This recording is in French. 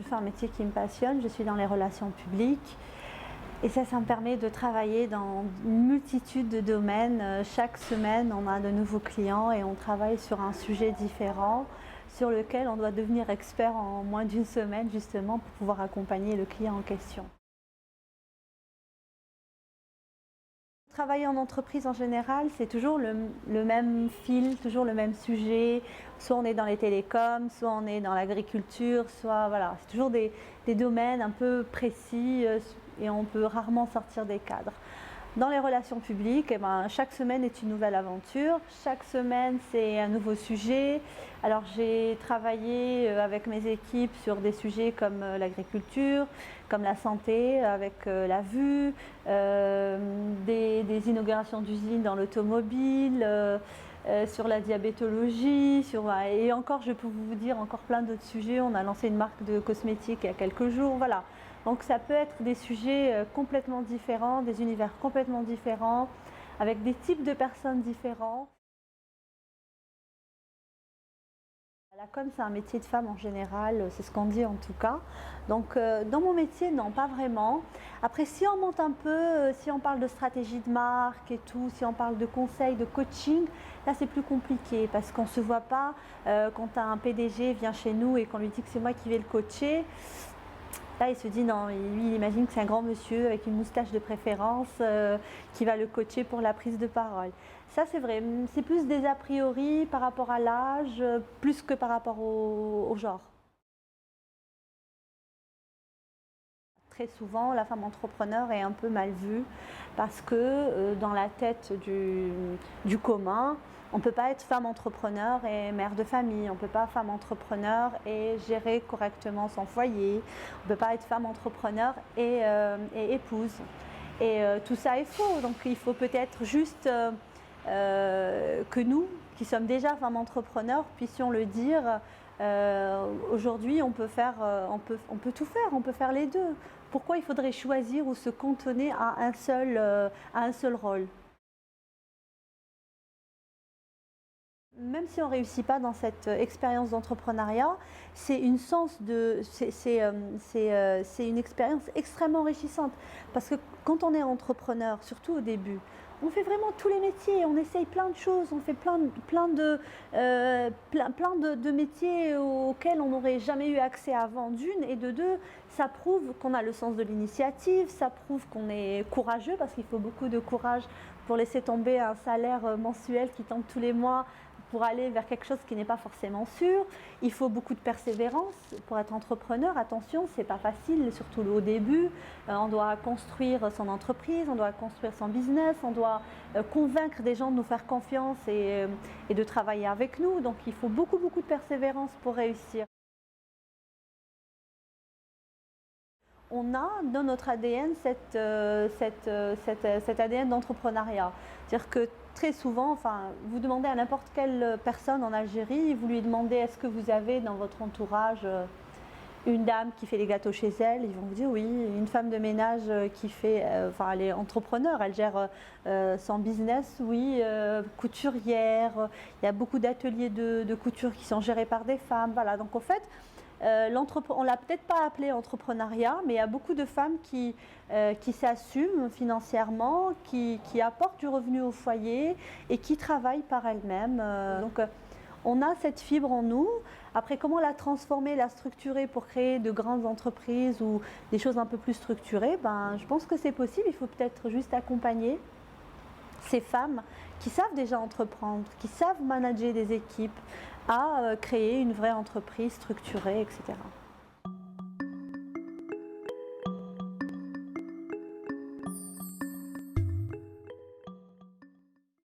fait un métier qui me passionne, je suis dans les relations publiques. Et ça me permet de travailler dans une multitude de domaines. Chaque semaine, on a de nouveaux clients et on travaille sur un sujet différent sur lequel on doit devenir expert en moins d'une semaine justement pour pouvoir accompagner le client en question. Travailler en entreprise en général, c'est toujours le même fil, toujours le même sujet. Soit on est dans les télécoms, soit on est dans l'agriculture, soit voilà, c'est toujours des domaines un peu précis et on peut rarement sortir des cadres. Dans les relations publiques, eh ben, chaque semaine est une nouvelle aventure, chaque semaine c'est un nouveau sujet. Alors j'ai travaillé avec mes équipes sur des sujets comme l'agriculture, comme la santé, avec la vue, des inaugurations d'usines dans l'automobile, sur la diabétologie, et encore je peux vous dire encore plein d'autres sujets. On a lancé une marque de cosmétiques il y a quelques jours, voilà. Donc ça peut être des sujets complètement différents, des univers complètement différents, avec des types de personnes différents. La com, c'est un métier de femme en général, c'est ce qu'on dit en tout cas. Donc dans mon métier, non, pas vraiment. Après, si on monte un peu, si on parle de stratégie de marque et tout, si on parle de conseils, de coaching, là c'est plus compliqué parce qu'on ne se voit pas quand un PDG vient chez nous et qu'on lui dit que c'est moi qui vais le coacher. Là, il se dit non, lui, il imagine que c'est un grand monsieur avec une moustache de préférence qui va le coacher pour la prise de parole. Ça, c'est vrai, c'est plus des a priori par rapport à l'âge, plus que par rapport au genre. Très souvent, la femme entrepreneur est un peu mal vue parce que dans la tête du commun, on ne peut pas être femme entrepreneur et mère de famille, on ne peut pas être femme entrepreneur et gérer correctement son foyer, on ne peut pas être femme entrepreneur et épouse. Et tout ça est faux, donc il faut peut-être juste que nous, qui sommes déjà femmes entrepreneurs, puissions le dire. Aujourd'hui, on peut tout faire, on peut faire les deux. Pourquoi il faudrait choisir ou se cantonner à un seul rôle? Même si on ne réussit pas dans cette expérience d'entrepreneuriat, c'est une expérience extrêmement enrichissante. Parce que quand on est entrepreneur, surtout au début, on fait vraiment tous les métiers, on essaye plein de choses, on fait plein de métiers auxquels on n'aurait jamais eu accès avant d'une, et de deux, ça prouve qu'on a le sens de l'initiative, ça prouve qu'on est courageux, parce qu'il faut beaucoup de courage pour laisser tomber un salaire mensuel qui tombe tous les mois pour aller vers quelque chose qui n'est pas forcément sûr. Il faut beaucoup de persévérance pour être entrepreneur. Attention, c'est pas facile, surtout au début. On doit construire son entreprise, on doit construire son business, on doit convaincre des gens de nous faire confiance et de travailler avec nous. Donc il faut beaucoup de persévérance pour réussir. On a dans notre ADN cet ADN d'entrepreneuriat. C'est-à-dire que très souvent, enfin, vous demandez à n'importe quelle personne en Algérie, vous lui demandez est-ce que vous avez dans votre entourage une dame qui fait les gâteaux chez elle, ils vont vous dire oui, une femme de ménage qui fait, enfin elle est entrepreneur, elle gère son business, oui, couturière, il y a beaucoup d'ateliers de couture qui sont gérés par des femmes, voilà, donc en fait, on ne l'a peut-être pas appelé entrepreneuriat, mais il y a beaucoup de femmes qui s'assument financièrement, qui apportent du revenu au foyer et qui travaillent par elles-mêmes. Donc on a cette fibre en nous. Après, comment la transformer, la structurer pour créer de grandes entreprises ou des choses un peu plus structurées, ben, je pense que c'est possible. Il faut peut-être juste accompagner ces femmes qui savent déjà entreprendre, qui savent manager des équipes, à créer une vraie entreprise structurée, etc.